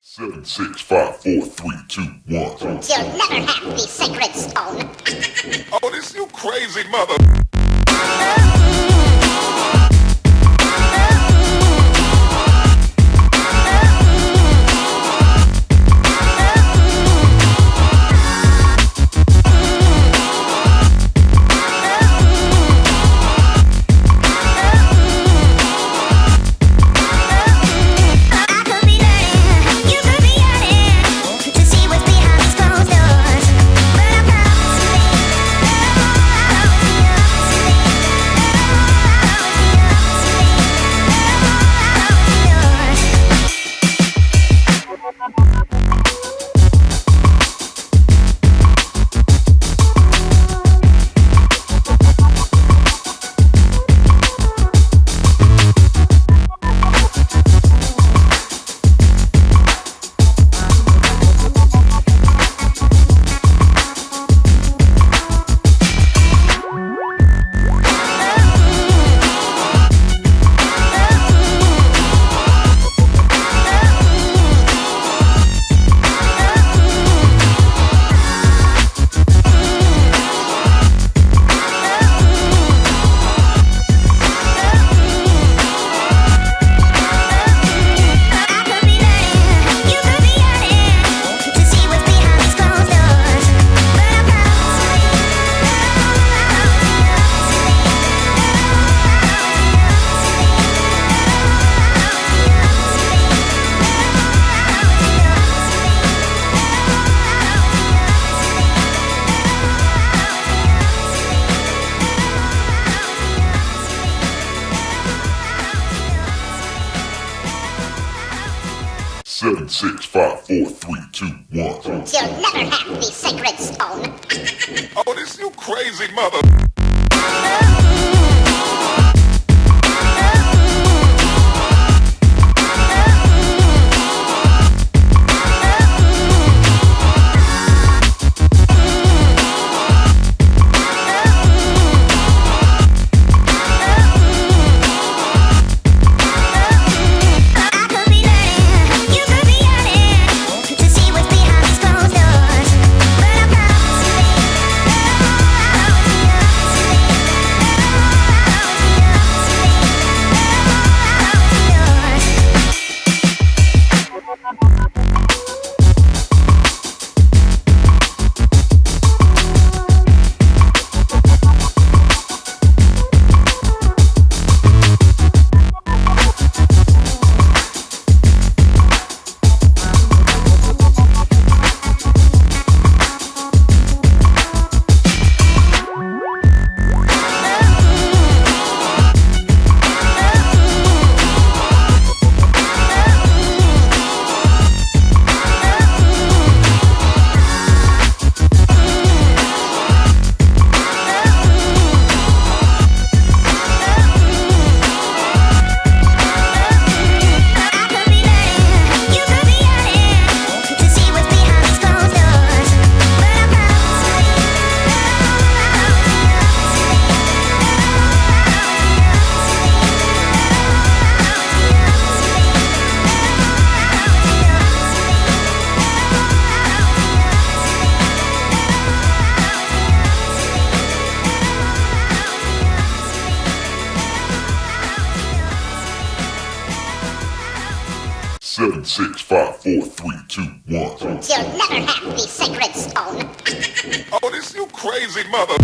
Seven, six, five, four, three, two, one. You'll never have the sacred stone. Oh, this you crazy mother. Seven, six, five, four, three, two, one. You'll never have the sacred stone. Oh, this you crazy mother. Seven, six, five, four, three, two, one. You'll never have the sacred stone. Oh, this you crazy mother.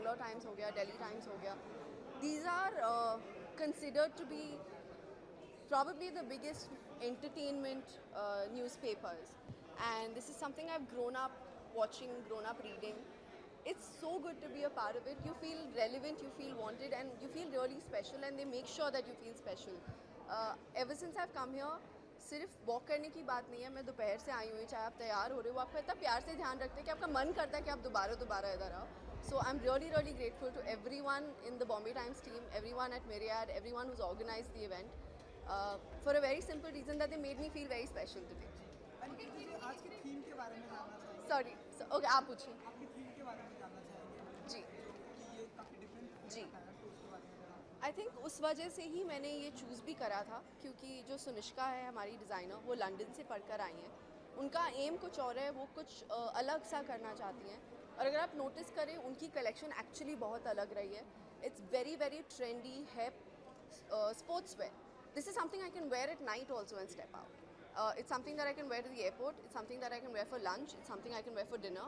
Bangalore times हो गया, Delhi times हो गया, these are considered to be probably the biggest entertainment newspapers, and this is something I've grown up watching, grown up reading. It's so good to be a part of it. You feel relevant, you feel wanted, and you feel really special, and they make sure that you feel special. Ever since I've come here, सिर्फ walk करने की बात नहीं है, मैं दोपहर से आई हुई, चाहे आप तैयार हो रहे हो, आपका इतना प्यार से ध्यान रखते हैं कि आपका मन करता है कि आप दोबारा इधर आओ. So I'm really grateful to everyone in the Bombay Times team, everyone at Myriad, everyone who's organized the event, for a very simple reason that they made me feel very special today. आज के theme के बारे में जानना चाहेंगे. Sorry, okay, आप पूछिए. आपकी थीम के बारे में जानना चाहेंगे जी कि ये काफ़ी डिफरेंट जी. है, तो उसके बारे में जरा. आई थिंक उस वजह से ही मैंने ये चूज़ भी करा था, क्योंकि जो सुनिष्का है हमारी डिज़ाइनर, वो लंदन से पढ़कर आई हैं. उनका एम कुछ और है, वो कुछ अलग सा करना चाहती हैं, और अगर आप नोटिस करें उनकी कलेक्शन एक्चुअली बहुत अलग रही है. इट्स वेरी ट्रेंडी है, sports wear. This is something I can wear at night also and step out. It's something that I can wear to the airport, it's something that I can wear for lunch, it's something I can wear for dinner,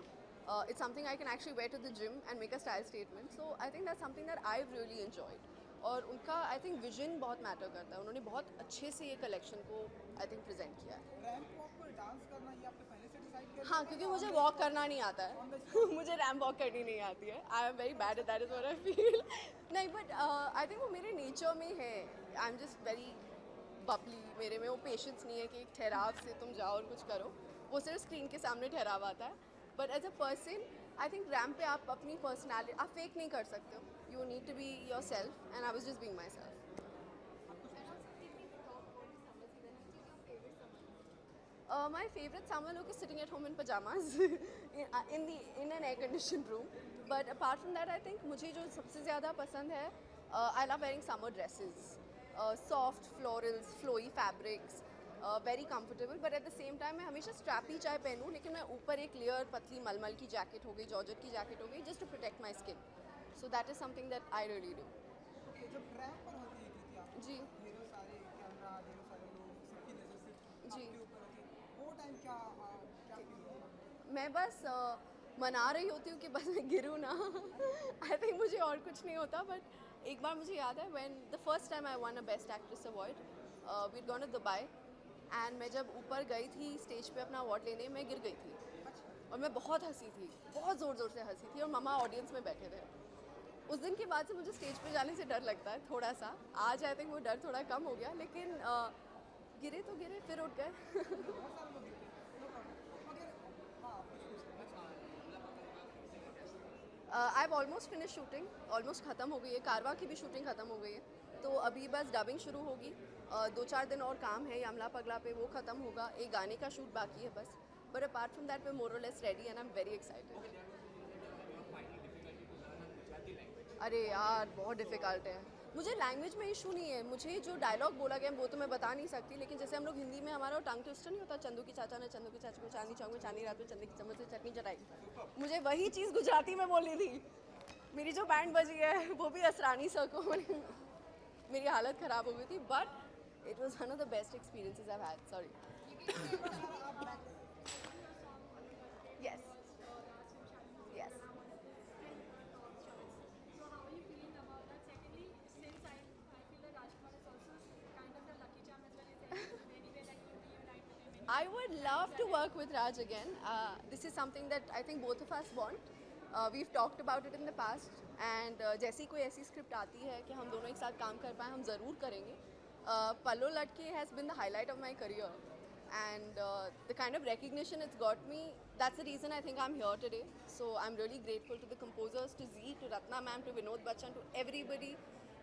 it's something I can actually wear to the gym and make a style statement. So I think that's something that I've really enjoyed. और उनका I think vision बहुत matter करता है. उन्होंने बहुत अच्छे से ये कलेक्शन को आई थिंक प्रेजेंट किया है. रैंप वॉक पर डांस करना ये आपने पहले से डिसाइड किया? हाँ, क्योंकि मुझे वॉक करना नहीं आता है. मुझे रैम्प वॉक करनी नहीं आती है. आई am very bad at that, is what I feel. नहीं, बट आई थिंक वो मेरे नेचर में है. I am just very Babli. मेरे में वो पेशेंस नहीं है कि एक ठहराव से तुम जाओ और कुछ करो. वो सिर्फ स्क्रीन के सामने ठहराव आता है. But as a person I think ramp पे आप अपनी पर्सनैलिटी आप फेक नहीं कर सकते हो. You need to be yourself, and I was just being myself. My favorite summer look is sitting at home in pajamas in an air conditioned room. But apart from that, I think मुझे जो सबसे ज़्यादा पसंद है, I love wearing summer dresses. Soft florals, flowy fabrics, very comfortable. But at the same time मैं हमेशा strappy चाहे पहनूँ, लेकिन मैं ऊपर एक लेयर पतली मलमल की जैकेट हो गई, जॉर्जेट की जैकेट हो गई, just to protect my skin. So that is something that I really do. Okay, जब रैंप पर होती है कृति आप, जी ढेरों सारे कैमरा, ढेरों सारे लोग, सबकी नजर सिर्फ जी. आपके ऊपर होती है, वो टाइम क्या क्या फील होता है? मैं बस मना रही होती हूँ कि बस मैं गिरूँ ना. आई थिंक मुझे और कुछ नहीं होता. बट एक बार मुझे याद है when the first time I won a best actress award, we gone to Dubai, and मैं जब ऊपर गई थी स्टेज पे अपना अवार्ड लेने, मैं गिर गई थी और मैं बहुत हंसी थी, बहुत ज़ोर से हंसी थी, और मम्मा ऑडियंस में बैठे थे. उस दिन के बाद से मुझे स्टेज पे जाने से डर लगता है थोड़ा सा. आज आई थिंक वो डर थोड़ा कम हो गया, लेकिन गिरे तो गिरे, फिर उठ गए. बहुत सारे लोग गिरते हैं, नो प्रॉब्लम. मगर हाँ, I have almost finish shooting, almost ख़त्म हो गई है. कारवा की भी शूटिंग ख़त्म हो गई है, तो अभी बस डबिंग शुरू होगी. 2-4 दिन और काम है यमला पगला पे, वो ख़त्म होगा. एक गाने का शूट बाकी है बस. But apart from that we're more or less ready, and I am very excited. अरे यार बहुत डिफ़िकल्ट है. मुझे लैंग्वेज में इशू नहीं है. मुझे जो डायलॉग बोला गया वो तो मैं बता नहीं सकती, लेकिन जैसे हम लोग हिंदी में हमारा टंग ट्विस्टर नहीं होता, चंदू की चाचा ने चंदू की चाचा को चांदी चौक में चांदी रात में चंदे की चम्मच से चटनी चटाई, मुझे वही चीज़ गुजराती में बोलनी थी. मेरी जो बैंड बजी है वो भी असरानी सर को मेरी हालत ख़राब हो गई थी. But it was one of the best experiences I have. Sorry. Yes yes. So how are you feeling about that? Secondly, since I feel that Rajkumar is also kind of the lucky charm as well as anyway that will reunite with him. I would love to work with Raj again. This is something that I think both of us want. We've talked about it in the past, and जैसी कोई ऐसी script आती है कि हम दोनों एक साथ काम कर पाएँ, हम ज़रूर करेंगे. पल्लो लटके has been the highlight of my career, and the kind of recognition it's got me, that's the reason I think I'm here today. So I'm really grateful to the composers, to Z, to Ratna ma'am, to Vinod Bachchan, to everybody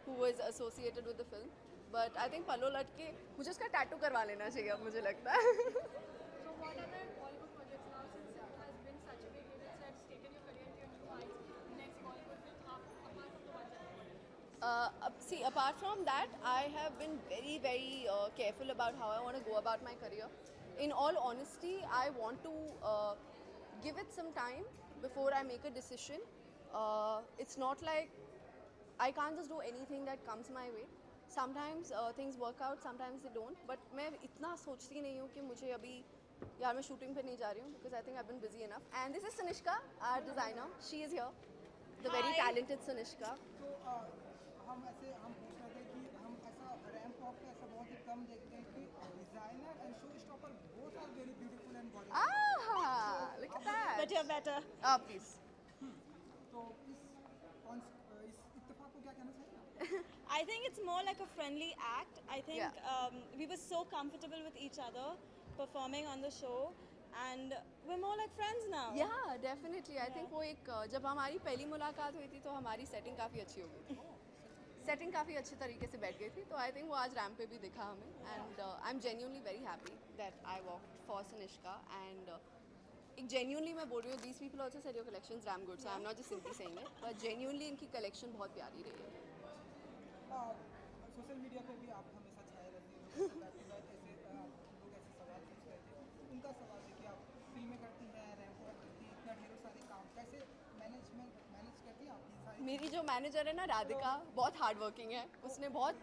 who was associated with the film. But I think पल्लो लटके मुझे उसका tattoo करवा लेना चाहिए अब, मुझे लगता है. So what other Bollywood projects now, since it has been such a big hit, it's taken your career to new heights? Next Bollywood film apart from the ones that See, apart from that, I have been very careful about how I want to go about my career. In all honesty, I want to give it some time before I make a decision. It's not like I can't just do anything that comes my way. Sometimes things work out, sometimes they don't. But मैं इतना सोचती नहीं हूँ कि मुझे अभी यार मैं शूटिंग पे नहीं जा रही हूँ, because I think I've been busy enough. And this is Tanishka, our designer. She is here. the very Hi. talented Sunishka. तो हम पूछ रहे थे कि हम ऐसा रैंप वॉक पे ऐसा बहुत ही कम देखते हैं कि designer and show stopper both are very beautiful and gorgeous. Ah, look at that. But you're better. Oh, please. तो इस इत्तेफाक को क्या कहना चाहिए? I think it's more like a friendly act. I think Yeah. we were so comfortable with each other performing on the show, and we're more like friends now. Yeah, definitely. I think वो एक जब हमारी पहली मुलाकात हुई थी तो हमारी सेटिंग काफ़ी अच्छी हो गई थी. सेटिंग काफ़ी अच्छी तरीके से बैठ गई थी तो आई थिंक वो आज रैम्प पे भी दिखा हमें and I am genuinely very happy that I walked for Sanishka and एक जेन्यूनली मैं बोल रही हूँ these people also said your collections damn good so I am not just simply saying it but genuinely इनकी कलेक्शन बहुत प्यारी रही है. सोशल मीडिया पे भी आप हमेशा छाए रहते हैं, लोग ऐसे सवाल पूछ रहे थे. उनका सवाल है कि आप फिल्में करती हैं, रैंप वॉक करती हैं, इतना ढेरों सारे काम कैसे मैनेज करती हैं आप ये सारी? मेरी जो मैनेजर है ना राधिका बहुत हार्ड वर्किंग है. उसने बहुत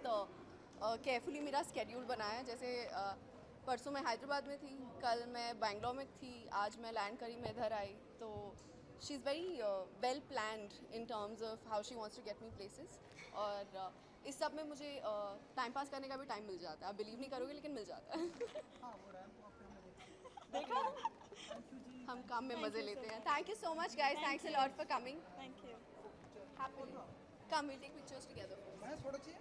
केयरफुली मेरा स्केड्यूल बनाया है. जैसे परसों मैं हैदराबाद में थी, कल मैं बेंगलोर में थी, आज मैं लैंड करी मैं इधर आई. तो she is very well planned in terms of how she wants to get me places. और इस सब में मुझे टाइम पास करने का भी टाइम मिल जाता है. आप बिलीव नहीं करोगे लेकिन मिल जाता है. हाँ, वो रैंप वॉक पे हमने देखा. थैंक यू जी. हम काम में Thank मज़े you so लेते हैं. much. Thank you so much guys. Thank thanks a you. Lot for coming. Thank you. Happily. Come, we'll take pictures together. मैं थोड़ा चाहिए.